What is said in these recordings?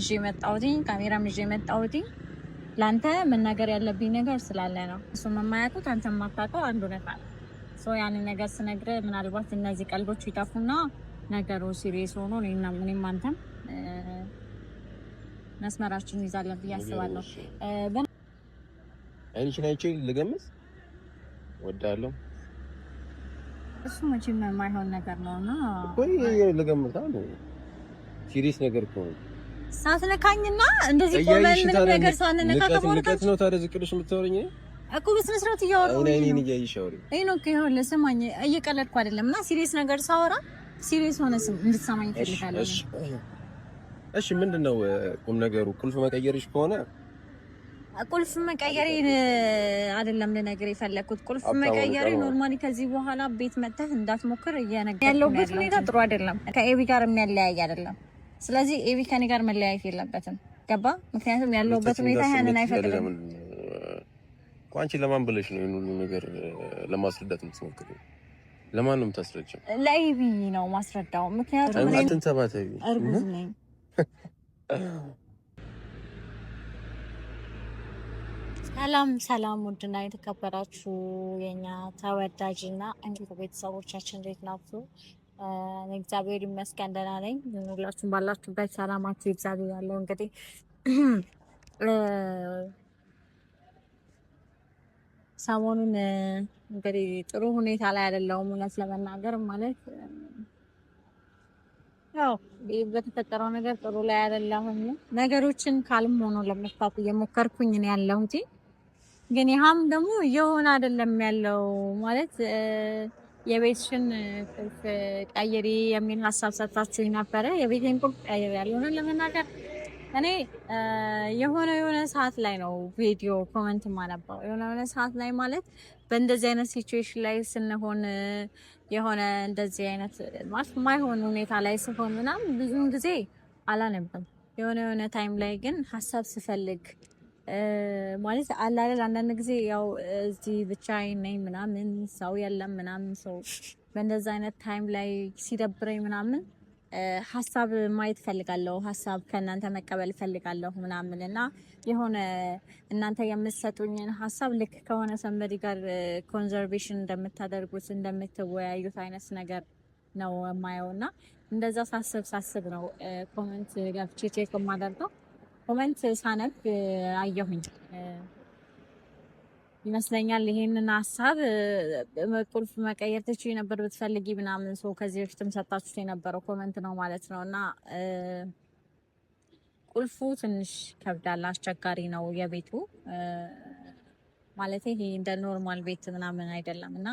ይዤ መጣሁኝ ካሜራም ይዤ መጣሁኝ ላንተ መናገር ያለብኝ ነገር ስላለ ነው። እሱም የማያውቁት አንተም ማታውቀው አንዱ ነገር ሶ ያንን ነገር ስነግርህ ምናልባት እነዚህ ቀልቦች ይጠፉና ነገሩ ሲሪየስ ሆኖ እኔም አንተም መስመራችን ይዛለን ብዬ አስባለሁ። አይንሽን አይቼ ልገምት ወዳለሁ። እሱ መቼም የማይሆን ነገር ነውና ቆይ ልገምታ ነው። ሲሪየስ ነገር እኮ ነው። ሳትነካኝና እንደዚህ ቆመን ምንም ነገር ሳንነካ ከመውጣት ነው። ታዲያ ዝቅልሽ የምታወሪኝ እኮ በስነ ስርዓት እያወራሁ ነው። እኔ እያየሽ አውሪ። ነው ከሆነ ስማኝ፣ እየቀለድኩ አይደለም። እና ሲሪየስ ነገር ሳወራ ሲሪየስ ሆነ እንድትሰማኝ እፈልጋለሁ። እሺ ምንድነው ቁም ነገሩ? ቁልፍ መቀየርሽ ከሆነ ቁልፍ መቀየሬ አይደለም ልነግር የፈለኩት። ቁልፍ መቀየሬ ኖርማሊ ከዚህ በኋላ ቤት መጥተህ እንዳትሞክር እየነገርኩህ ያለሁበት ሁኔታ ጥሩ አይደለም። ከኤቢ ጋር የሚያለያይ አይደለም። ስለዚህ ኤቢ ከኔ ጋር መለያየት የለበትም። ገባ? ምክንያቱም ያለሁበት ሁኔታ ያንን አይፈቅድም። አንቺ ለማን ብለሽ ነው ይሄን ሁሉ ነገር ለማስረዳት የምትሞክሪው? ለማን ነው የምታስረዳው? ለኤቢ ነው ማስረዳው። ምክንያቱም እኔ እንተባተይ እርጉዝ ነኝ። ሰላም ውድና የተከበራችሁ የኛ ተወዳጅና እንግዲህ ቤተሰቦቻችን እንዴት ናችሁ? እግዚአብሔር ይመስገን ደህና ነኝ። ሁላችሁም ባላችሁበት ሰላማችሁ ይብዛ ብያለሁ። እንግዲህ ሰሞኑን እንግዲህ ጥሩ ሁኔታ ላይ አይደለሁም እውነት ለመናገር ማለት ያው በተፈጠረው ነገር ጥሩ ላይ አይደለሁም። ነገሮችን ካልም ሆኖ ለመፍታት እየሞከርኩኝ ነው ያለሁት። ግን ይሄም ደግሞ እየሆነ አይደለም ያለው ማለት የቤትሽን ቁልፍ ቀይሪ የሚል ሀሳብ ሰጥታችሁኝ ነበረ። የቤቴን ቁልፍ ቀይሪ ያልሆነ ለመናገር እኔ የሆነ ሰዓት ላይ ነው ቪዲዮ ኮሜንት ማነባው። የሆነ ሰዓት ላይ ማለት በእንደዚህ አይነት ሲቹዌሽን ላይ ስንሆን የሆነ እንደዚህ አይነት ማለት ማይሆን ሁኔታ ላይ ስሆን ምናምን ብዙውን ጊዜ አላነብም። የሆነ ታይም ላይ ግን ሀሳብ ስፈልግ ማለት አላለ አንዳንድ ጊዜ ያው እዚህ ብቻዬን ነኝ ምናምን ሰው የለም ምናምን ሰው በእንደዛ አይነት ታይም ላይ ሲደብረኝ ምናምን ሀሳብ ማየት ፈልጋለሁ። ሀሳብ ከእናንተ መቀበል ፈልጋለሁ ምናምን እና የሆነ እናንተ የምትሰጡኝን ሀሳብ ልክ ከሆነ ሰንበዲ ጋር ኮንዘርቬሽን እንደምታደርጉት እንደምትወያዩት አይነት ነገር ነው የማየው እና እንደዛ ሳስብ ነው ኮሜንት ገብቼ ቼክ የማደርገው። ኮሜንት ሳነብ አየሁኝ ይመስለኛል ይሄንን ሀሳብ ቁልፍ መቀየር ትችይ ነበር ብትፈልጊ ምናምን ሰው ከዚህ በፊትም ሰጣችሁት የነበረው ኮሜንት ነው ማለት ነው። እና ቁልፉ ትንሽ ከብዳል፣ አስቸጋሪ ነው የቤቱ ማለት ይሄ እንደ ኖርማል ቤት ምናምን አይደለም። እና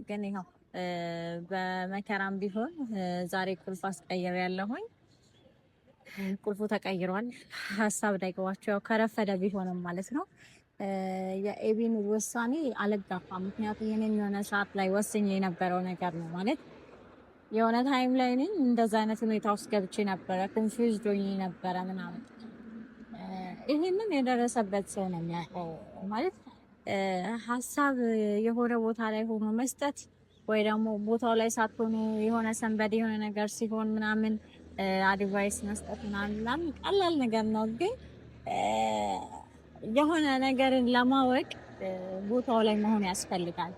ግን ይኸው በመከራም ቢሆን ዛሬ ቁልፍ አስቀይር ያለሁኝ ቁልፉ ተቀይሯል። ሀሳብ ዳይገባቸው ያው ከረፈደ ቢሆንም ማለት ነው። የኤቢን ውሳኔ አልጋፋም። ምክንያቱም የኔን የሆነ ሰዓት ላይ ወስኜ የነበረው ነገር ነው ማለት የሆነ ታይም ላይ ነኝ እንደዛ አይነት ሁኔታ ውስጥ ገብቼ ነበረ፣ ኮንፊውዝድ ሆኜ ነበረ ምናምን። ይሄንን የደረሰበት ሰው ነው የሚያውቀው ማለት ሀሳብ የሆነ ቦታ ላይ ሆኖ መስጠት ወይ ደግሞ ቦታው ላይ ሳትሆኑ የሆነ ሰንበዴ የሆነ ነገር ሲሆን ምናምን አድቫይስ መስጠት ምናምን ቀላል ነገር ነው። ግን የሆነ ነገርን ለማወቅ ቦታው ላይ መሆን ያስፈልጋል።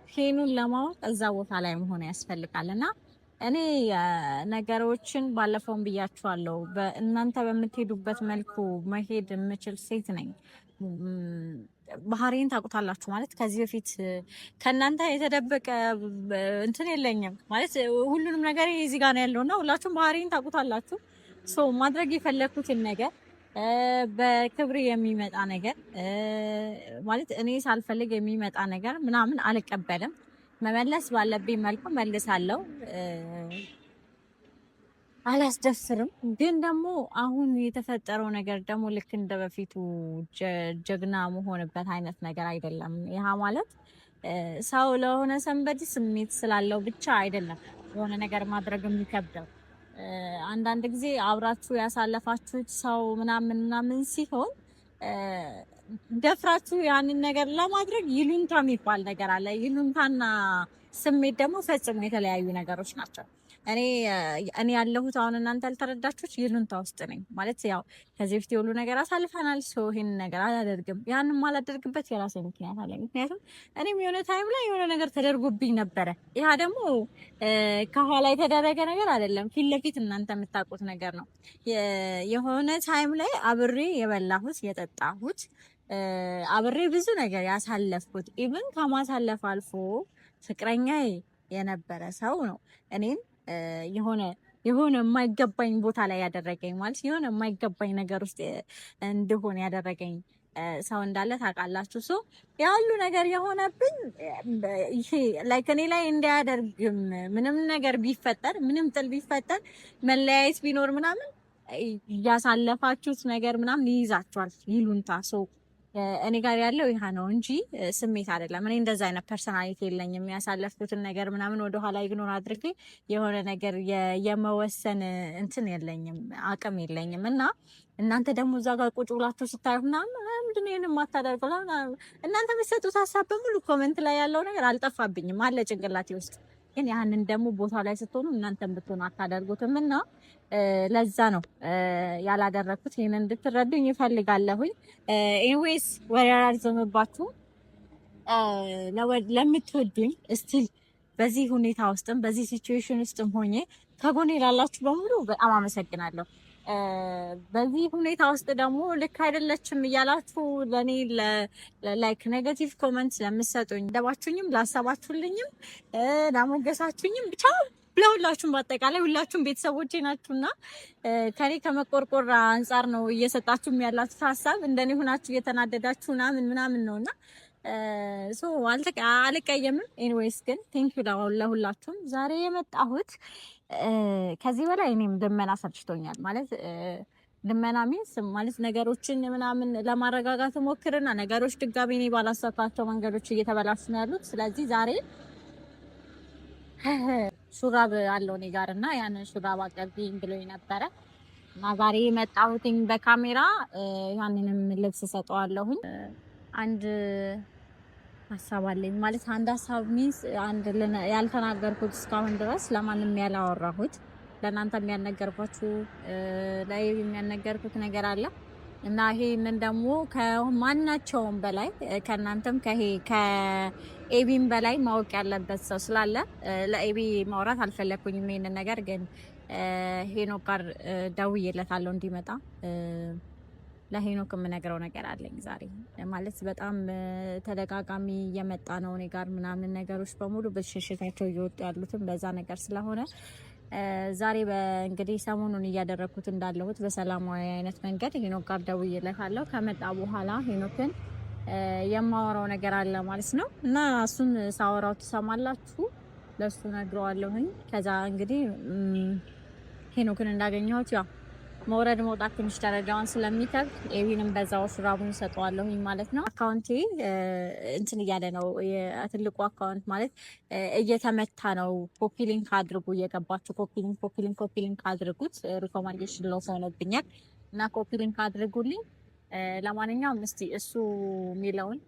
ፔኑን ለማወቅ እዛ ቦታ ላይ መሆን ያስፈልጋል። እና እኔ ነገሮችን ባለፈውን ብያችኋለሁ፣ እናንተ በምትሄዱበት መልኩ መሄድ የምችል ሴት ነኝ። ባህሪን ታውቁታላችሁ ማለት ከዚህ በፊት ከእናንተ የተደበቀ እንትን የለኝም ማለት ሁሉንም ነገር እዚህ ጋር ነው ያለውና ሁላችሁም ባህሪን ታውቁታላችሁ። ማድረግ የፈለኩትን ነገር በክብር የሚመጣ ነገር ማለት እኔ ሳልፈልግ የሚመጣ ነገር ምናምን አልቀበልም። መመለስ ባለብኝ መልኩ መልሳለሁ፣ አላስደፍርም። ግን ደግሞ አሁን የተፈጠረው ነገር ደግሞ ልክ እንደ በፊቱ ጀግና መሆንበት አይነት ነገር አይደለም። ይሄ ማለት ሰው ለሆነ ሰንበዲ ስሜት ስላለው ብቻ አይደለም የሆነ ነገር ማድረግ የሚከብደው። አንዳንድ ጊዜ አብራችሁ ያሳለፋችሁት ሰው ምናምን ሲሆን ደፍራችሁ ያንን ነገር ለማድረግ ይሉንታ የሚባል ነገር አለ። ይሉንታና ስሜት ደግሞ ፈጽሞ የተለያዩ ነገሮች ናቸው። እኔ ያለሁት አሁን እናንተ ያልተረዳችሁት ይሉንታ ውስጥ ነኝ ማለት ያው ከዚህ በፊት የሁሉ ነገር አሳልፈናል። ሰው ይሄን ነገር አላደርግም። ያንን ማላደርግበት የራሴ ምክንያት አለኝ። ምክንያቱም እኔም የሆነ ታይም ላይ የሆነ ነገር ተደርጎብኝ ነበረ። ያ ደግሞ ከኋላ የተደረገ ነገር አይደለም፣ ፊት ለፊት እናንተ የምታውቁት ነገር ነው። የሆነ ታይም ላይ አብሬ የበላሁት የጠጣሁት አብሬ ብዙ ነገር ያሳለፍኩት ኢቭን ከማሳለፍ አልፎ ፍቅረኛዬ የነበረ ሰው ነው እኔን የሆነ የማይገባኝ ቦታ ላይ ያደረገኝ ማለት የሆነ የማይገባኝ ነገር ውስጥ እንደሆነ ያደረገኝ ሰው እንዳለ ታውቃላችሁ። ሶ ያሉ ነገር የሆነብኝ ይሄ ላይክ እኔ ላይ እንዳያደርግም ምንም ነገር ቢፈጠር ምንም ጥል ቢፈጠር መለያየት ቢኖር ምናምን ያሳለፋችሁት ነገር ምናምን ይይዛችኋል ይሉንታ። ሶ እኔ ጋር ያለው ይሄ ነው እንጂ ስሜት አይደለም። እኔ እንደዛ አይነት ፐርሰናሊቲ የለኝም። ያሳለፍኩትን ነገር ምናምን ወደ ኋላ ኢግኖር አድርጌ የሆነ ነገር የመወሰን እንትን የለኝም፣ አቅም የለኝም። እና እናንተ ደግሞ እዛ ጋር ቁጭ ብላችሁ ስታዩ ምናምን ምንድን ነው ይሄንን ማታደርገው እናንተ የምትሰጡት ሀሳብ በሙሉ ኮሜንት ላይ ያለው ነገር አልጠፋብኝም አለ ጭንቅላቴ ውስጥ። ግን ያንን ደግሞ ቦታ ላይ ስትሆኑ እናንተም ብትሆኑ አታደርጉትም እና ለዛ ነው ያላደረኩት። ይሄንን እንድትረዱኝ ይፈልጋለሁኝ። ኤኒዌይስ ወሬ አልዘመባችሁ። ለምትወዱኝ እስቲል በዚህ ሁኔታ ውስጥም በዚህ ሲቹዌሽን ውስጥም ሆኜ ከጎኔ ላላችሁ በሙሉ በጣም አመሰግናለሁ። በዚህ ሁኔታ ውስጥ ደግሞ ልክ አይደለችም እያላችሁ ለኔ ላይክ ኔጋቲቭ ኮሜንት ለምትሰጡኝ ደባችሁኝም ላሰባችሁልኝም ላሞገሳችሁኝም ብቻ ለሁላችሁም በአጠቃላይ ሁላችሁም ቤተሰቦቼ ናችሁና ከኔ ከመቆርቆር አንጻር ነው እየሰጣችሁም ያላችሁ ሀሳብ እንደኔ ሆናችሁ እየተናደዳችሁ ምናምን ነውና ሶ አልቀየምም። ኤኒዌይስ ግን ቴንክ ዩ ለሁላችሁም። ዛሬ የመጣሁት ከዚህ በላይ እኔም ልመና ሰልችቶኛል ማለት ልመና ሚንስ ማለት ነገሮችን ምናምን ለማረጋጋት ሞክርና ነገሮች ድጋሚ እኔ ባላሰብኳቸው መንገዶች እየተበላሹ ነው ያሉት። ስለዚህ ዛሬ ሹራብ አለው እኔ ጋር እና ያንን ሹራብ አቀብኝ ብሎኝ ነበረ እና ዛሬ የመጣሁትኝ በካሜራ ያንንም ልብስ ሰጠዋለሁኝ። አንድ ሀሳብ አለኝ ማለት አንድ ሀሳብ ሚንስ አንድ ያልተናገርኩት እስካሁን ድረስ ለማንም ያላወራሁት ለእናንተ የሚያነገርኳችሁ ላይ የሚያነገርኩት ነገር አለ እና ይሄንን ደግሞ ከማናቸውም በላይ ከእናንተም ከኤቢም በላይ ማወቅ ያለበት ሰው ስላለ ለኤቢ ማውራት አልፈለኩኝም። ይሄንን ነገር ግን ሄኖክ ጋር ደውዬለታለሁ እንዲመጣ። ለሄኖክ የምነግረው ነገር አለኝ ዛሬ ማለት በጣም ተደጋጋሚ እየመጣ ነው እኔ ጋር ምናምን ነገሮች በሙሉ በሽሽታቸው እየወጡ ያሉትም በዛ ነገር ስለሆነ ዛሬ እንግዲህ ሰሞኑን እያደረኩት እንዳለሁት በሰላማዊ አይነት መንገድ ሄኖክ ጋር ደውዬለታለሁ። ከመጣ በኋላ ሄኖክን የማወራው ነገር አለ ማለት ነው እና እሱን ሳወራው ትሰማላችሁ። ለሱ ነግረዋለሁኝ። ከዛ እንግዲህ ሄኖክን እንዳገኘሁት ያው መውረድ መውጣት ትንሽ ደረጃውን ስለሚከብድ ኤቢንም በዛው ሹራቡን ሰጠዋለሁኝ ማለት ነው። አካውንቴ እንትን እያለ ነው ትልቁ አካውንት ማለት እየተመታ ነው። ኮፒ ሊንክ አድርጉ እየገባችሁ ኮፒ ሊንክ አድርጉት። ሪኮማንዴሽን ሎስ ሆኖብኛል እና ኮፒ ሊንክ አድርጉልኝ። ለማንኛውም እስቲ እሱ የሚለውን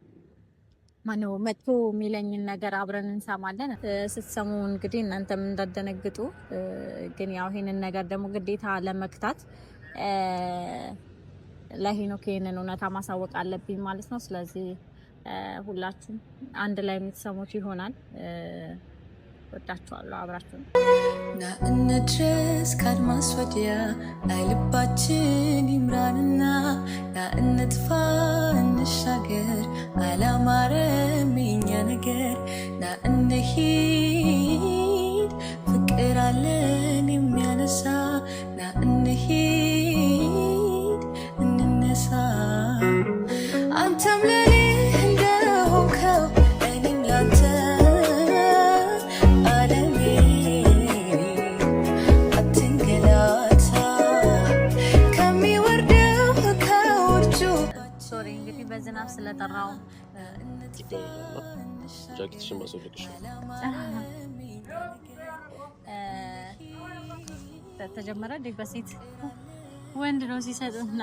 ማነው መጥቶ የሚለኝን ነገር አብረን እንሰማለን። ስትሰሙ እንግዲህ እናንተም እንዳደነግጡ። ግን ያው ይሄንን ነገር ደግሞ ግዴታ ለመክታት ለሄኖክ ይሄንን እውነታ ማሳወቅ አለብኝ ማለት ነው። ስለዚህ ሁላችሁም አንድ ላይ የምትሰሙት ይሆናል። ወዳችኋለሁ። አብራችሁ ና እንድረስ ከአድማስ ወዲያ ላይ ልባችን ይምራንና ና እንጥፋ እንሻገር አላማረም የኛ ነገር ና እንሂድ ፍቅር አለን የሚያነሳ ና እንሂድ እንነሳ አንተም ለኔ እንደሆንከው እኔም ላንተ በዝናብ ስለጠራው ጃኬትሽን ማስወልቅሽ ተጀመረ። በሴት ወንድ ነው ሲሰጥና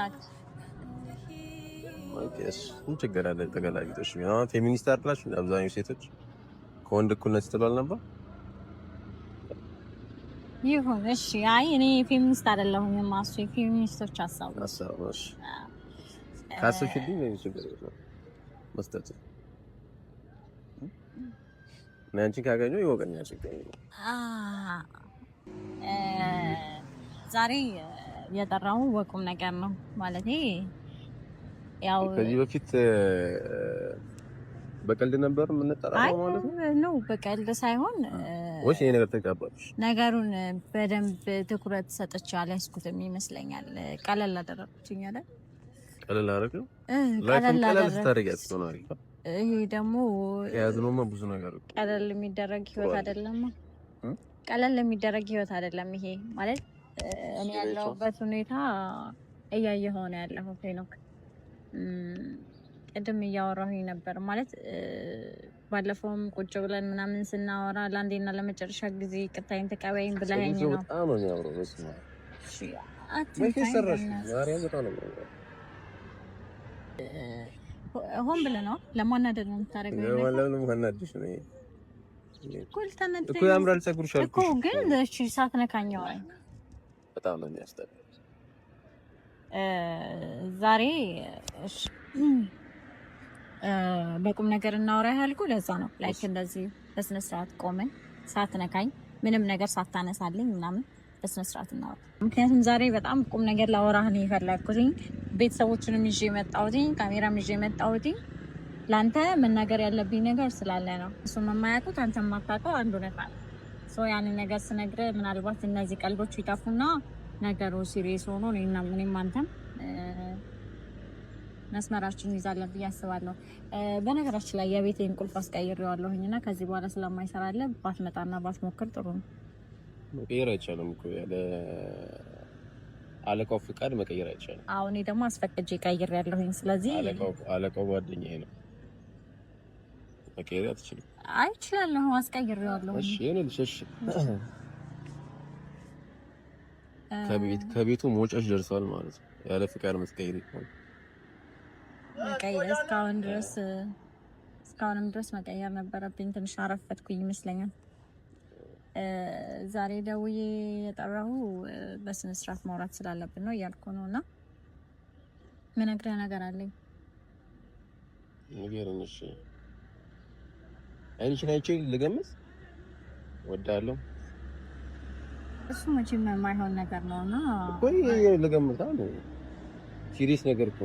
ማይከስ ምን ችግር አለ? ተገላግጦሽ ነው ፌሚኒስት አይደላሽ? አብዛኛው ሴቶች ከወንድ እኩል ነች ትላል ነበር። ይሁን እሺ። አይ እኔ ፌሚኒስት አይደለሁም። ማሱ ፌሚኒስቶች አሳውሽ ካሰብሽልኝ ነው ችግር የለም መስጠት ነው። አንቺ ካገኘው ይወቀኛል ችግር የለም። ዛሬ የጠራው ወቁም ነገር ነው ማለት ያው ከዚህ በፊት በቀልድ ነበር የምንጠራው ማለት ነው። በቀልድ ሳይሆን ወይስ ይሄ ነገር ተጋባሽ? ነገሩን በደንብ ትኩረት ሰጥቼ አልያዝኩትም ይመስለኛል። ቀለል አደረኩትኝ አይደል? ቀለል አደረገው። ላይፍን ቀለል ስታደርጊያት ነው አሪፍ። ይሄ ደግሞ ያዝነውማ ብዙ ነገር ቀለል የሚደረግ ህይወት አይደለም። ቀለል የሚደረግ ህይወት አይደለም ይሄ ማለት እኔ ያለሁበት ሁኔታ እያየኸው ነው ያለኸው ፌኖክ። ቅድም እያወራሁኝ ነበር ማለት ባለፈውም ቁጭ ብለን ምናምን ስናወራ ለአንዴና ለመጨረሻ ጊዜ ቅርታዬን ተቀበይኝ ብለኸኝ ነው። በጣም ነው የሚያወራው። በስመ አብ ሆን ብለህ ነው ለማናደድ ነው የምታደርገው? ለምን ማናደድሽ ነው? እኮ ያምራል ፀጉርሽ አልኩሽ እኮ ግን እሺ ሳትነካኝ አወራኝ። በጣም ነው የሚያስጠላው። ዛሬ እሺ በቁም ነገር እናወራ ያልኩ ለዛ ነው። ላይክ እንደዚህ በስነ ስርዓት ቆመን ሳትነካኝ ምንም ነገር ሳታነሳልኝ ምናምን በስነ ስርዓት እናወራ። ምክንያቱም ዛሬ በጣም ቁም ነገር ላወራህ ነው የፈለኩት። ቤተሰቦችንም ይዤ መጣሁት፣ ካሜራም ይዤ መጣሁት። ላንተ መናገር ያለብኝ ነገር ስላለ ነው። እሱም የማያውቁት አንተ የማታውቀው አንዱ ነገር ሶ ያንን ነገር ስነግርህ ምናልባት እነዚህ ቀልዶች ይጠፉና ነገሩ ሲሪየስ ሆኖ እኔም አንተም መስመራችን ይዛለን ብዬ አስባለሁ። በነገራችን ላይ የቤቴን ቁልፍ አስቀይሬዋለሁኝና ከዚህ በኋላ ስለማይሰራለ ባትመጣና ባትሞክር ጥሩ ነው። መቀየር አይቻልም እኮ ያለ አለቃው ፍቃድ መቀየር አይቻልም። አሁን እኔ ደግሞ አስፈቅጄ ቀይሬያለሁኝ። ስለዚህ አለቃው ጓደኛዬ ነው፣ መቀየር አትችልም። አይ እችላለሁ፣ አስቀይሬዋለሁ። እሺ የኔልሽ እሺ ከቤቱ መውጫሽ ደርሷል ማለት ነው። ያለ ፍቃድ መስቀየር ይችላል። መቀየር እስካሁንም ድረስ መቀየር ነበረብኝ። ትንሽ አረፈድኩኝ ይመስለኛል። ዛሬ ደውዬ የጠራሁ በስነ ስርዓት ማውራት ስላለብን ነው እያልኩ ነውና ምነግርህ ነገር አለኝ። ንገረኝ። እሺ አይንሽን አይቼ ልገምት ወዳለሁ። እሱ መቼም የማይሆን ነገር ነውና ቆይ ልገምታ ነው። ሲሪየስ ነገር እኮ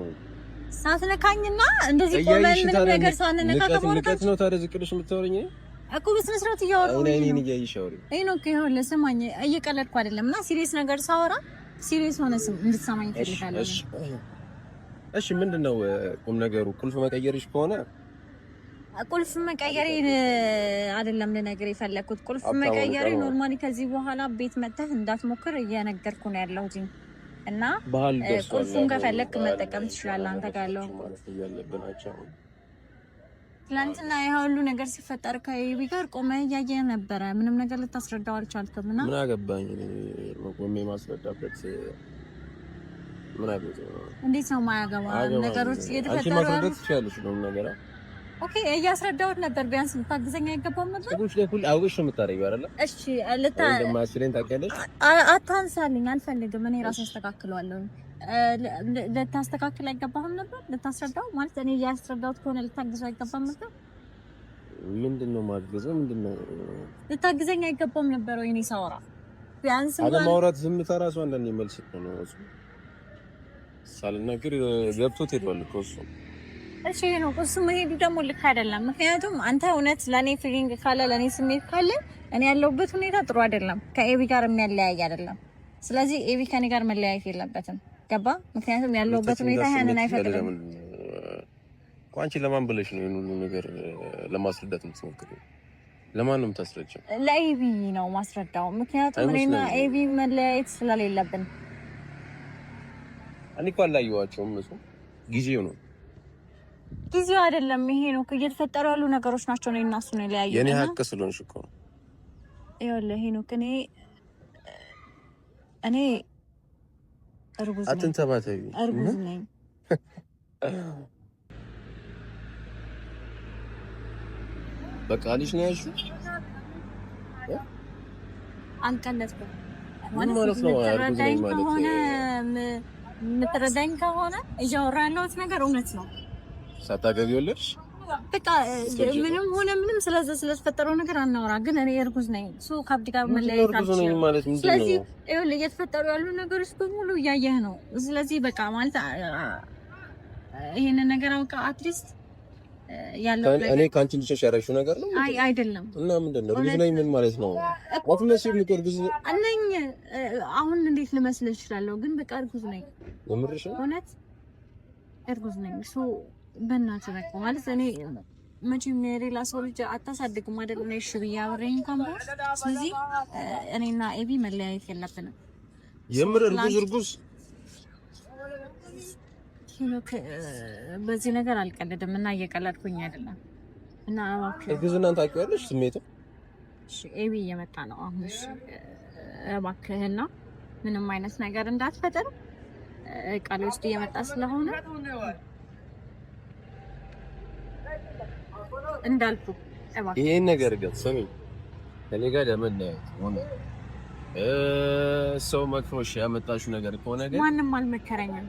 ሳትነካኝና እንደዚህ ቆመን ምንም ነገር ሳንነካ ከቦታች ነው ታዲያ ዝቅልሽ የምታወሪኝ እኮ በስነ ስርዓት እያወራሁ ነው። እኔ እያይሽ አውሪ። ነው ይኸውልህ፣ ስማኝ፣ እየቀለድኩ አይደለም እና ሲሪየስ ነገር ሳወራ ሲሪየስ ሆነ እንድትሰማኝ እፈልጋለሁ። እሺ ምንድነው ቁም ነገሩ? ቁልፍ መቀየርሽ ከሆነ ቁልፍ መቀየሬ አይደለም ልነግርህ የፈለኩት። ቁልፍ መቀየሬ ኖርማሊ ከዚህ በኋላ ቤት መጥተህ እንዳትሞክር እየነገርኩ ነው ያለሁት እና ቁልፉን ከፈለክ መጠቀም ትችላለህ። አንተ ጋር ያለው ትናንትና ይሄ ሁሉ ነገር ሲፈጠር ከኤቢ ጋር ቆመህ እያየህ ነበረ። ምንም ነገር ልታስረዳው አልቻልክም እና ምን አገባኝ ቆሜ ማስረዳበት ምን አገባኝ? እንዴት ነው የማያገባ ነገሮች እየተፈጠሩ ማስረዳት ትችላለሽ ነው ነገር ኦኬ እያስረዳሁት ነበር። ቢያንስ ልታግዘኝ አይገባም ነበር? ሰዎች ላይ ሁሉ አውሽ ነው የምታረጊው አይደለ? እሺ እንደማስለኝ ታውቂያለሽ። አታንሳልኝ፣ አልፈልግም። እኔ ራሴ አስተካክለዋለሁ። ልታስተካክል አይገባህም ነበር? ልታስረዳው ማለት እኔ እያስረዳሁት ከሆነ ልታግዘው አይገባም ነበር? ምንድነው ማግዘው? ምንድነው ልታግዘኝ አይገባም ነበር ወይ? እኔ ሳወራ ቢያንስ አለማውራት ዝምታ ራሱ አንዳንዴ መልስ ነው እሱ ሳልናገር ገብቶት ሄዷል እኮ እሱ። እሺ ነው እሱ መሄዱ ደግሞ ልክ አይደለም። ምክንያቱም አንተ እውነት ለኔ ፊሊንግ ካለ ለኔ ስሜት ካለ እኔ ያለሁበት ሁኔታ ጥሩ አይደለም፣ ከኤቢ ጋር የሚያለያይ አይደለም። ስለዚህ ኤቢ ከኔ ጋር መለያየት የለበትም። ገባ? ምክንያቱም ያለሁበት ሁኔታ ያንን አይፈቅድም። አንቺ ለማን ብለሽ ነው ይሄን ሁሉ ነገር ለማስረዳት የምትሞክሪው? ለማን ነው የምታስረዳው? ለኤቢ ነው ማስረዳው። ምክንያቱም እኔና ኤቢ መለያየት ስለሌለብን። እኔ እኮ አላየኋቸውም። እሱ ጊዜው ነው ጊዜው አይደለም። ይሄ ነው እየተፈጠሩ ያሉ ነገሮች ናቸው። ነው እና እሱ ነው ለያየው። የኔ ሀቅ ስለሆንሽ እኮ ነው። ይኸውልህ ይሄ ነው እኔ እርጉዝ ነኝ። አትንተባተቢ። እርጉዝ ነኝ። በቃ ልጅ ነው ያልሽው? አንቀለድኩም። ማለት ነው የምትረዳኝ ከሆነ እያወራን ያለሁት ነገር እውነት ነው። ሳታገቢ ወለድሽ በቃ ምንም ሆነ ምንም ስለተፈጠረው ነገር አናወራ። ግን እኔ እርጉዝ ነኝ። ከአብዲ ጋር መለያየት አልችልም ማለት ምንድን ነው? ስለዚህ ይኸውልህ እየተፈጠሩ ያሉ ነገሮች በሙሉ እያየህ ነው። ስለዚህ በቃ ማለት ይሄንን ነገር አውቃ አትሊስት ያለው እኔ ካንቺ ልጅሽ ያረሽው ነገር ነው አይደለም። እና ምንድን ነው እርጉዝ ነኝ ምን ማለት ነው? አትመስይ እርጉዝ ነኝ። አሁን እንዴት ልመስልህ እችላለሁ? ግን በቃ እርጉዝ ነኝ። የምርሽ እውነት እርጉዝ ነኝ። በእናትህ በቃ ማለት እኔ መቼም የሌላ ሰው ልጅ አታሳድግም አይደል? እኔ እሺ ብዬ አብሬኝ እንኳን ስለዚህ እኔና ኤቢ መለያየት የለብንም። የምር እርጉዝ በዚህ ነገር አልቀልድም እና እየቀለድኩኝ አይደለም። እና እርግዝናን ታውቂዋለሽ ስሜቱ? እሺ ኤቢ እየመጣ ነው አሁን። እሺ እባክህና ምንም አይነት ነገር እንዳትፈጠር ቃሌ ውስጥ እየመጣ ስለሆነ እንዳልኩ እባክህ ይሄን ነገር ግን ስሚ፣ ከኔ ጋር ለመለያየት ሆነ ሰው መክሮሽ ያመጣሽው ነገር ከሆነ ግን ማንም አልመከረኝም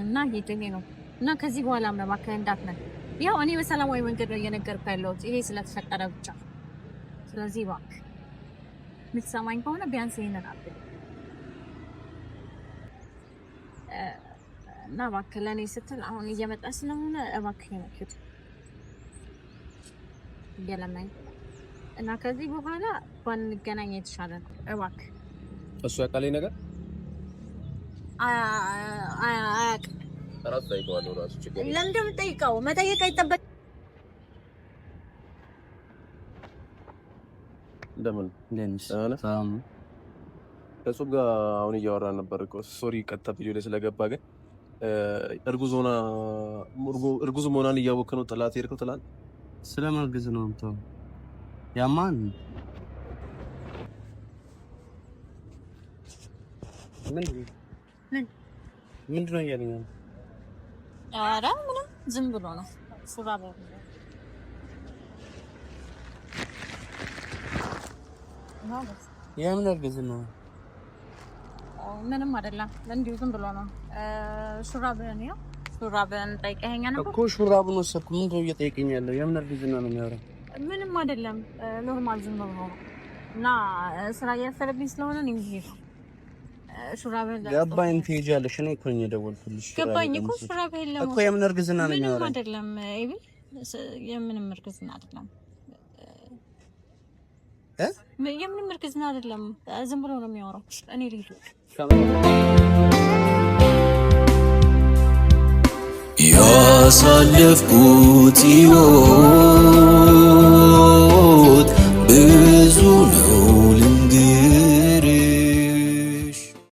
እና ጌጤ ነው እና ከዚህ በኋላ እባክህ እንዳትነግር። ያው እኔ በሰላማዊ መንገድ ነው እየነገርኩህ ያለሁት ይሄ ስለተፈጠረ ብቻ። ስለዚህ እባክህ የምትሰማኝ ከሆነ ቢያንስ ይሄንን አድርግ እና እባክህ ለእኔ ስትል አሁን እየመጣ ስለሆነ እባክህ ይመክት እየለመኝ እና ከዚህ በኋላ ባንገናኝ የተሻለ ነው። እባክህ እሱ ያውቃል ነገር አያውቅም። ራሱ ጠይቀዋለሁ። ራሱ ችግር ለምን እንደምጠይቀው መጠየቅ አይጠበቅም። እንደምን ሰላም ከሱ ጋር አሁን እያወራን ነበር እኮ ሶሪ ቀጥታ ቪዲዮ ላይ ስለገባ ግን እርጉዝ መሆኗን እያወቅህ ነው ጥላት ሄድከው ትላለህ። ስለማርገዝ ነው እንተው ያማን ምንድን ነው እያለኝ ነው? ኧረ ምንም ዝም ብሎ ነው ሱራብ የምን እርግዝ ነው? ምንም አይደለም እንዲሁ ዝም ብሎ ነው። ሹራብን ጠይቀኸኝ ነበር እኮ ሹራብን ወሰድኩ። ምንድን ነው እየጠየቀኝ ያለው? የምን እርግዝና ነው የሚያወራው? ምንም አይደለም ኖርማል ዝም ብሎ ነው እና ስራ እያሰረብኝ ስለሆነ ነው የሚሄድ ሹራብን ገባኝ። ትሄጃለሽ? እኔ እኮ ነኝ የደወልኩልሽ። ገባኝ እኮ ሹራብ የለም እኮ የምን እርግዝና ነው የሚያወራው? ምንም አይደለም ኤቢ፣ የምንም እርግዝና አይደለም የምንም እርግዝና አይደለም። ዝም ብሎ ነው የሚያወራው። እኔ ልሂድ። ያሳለፍኩት ሕይወት ብዙ ነው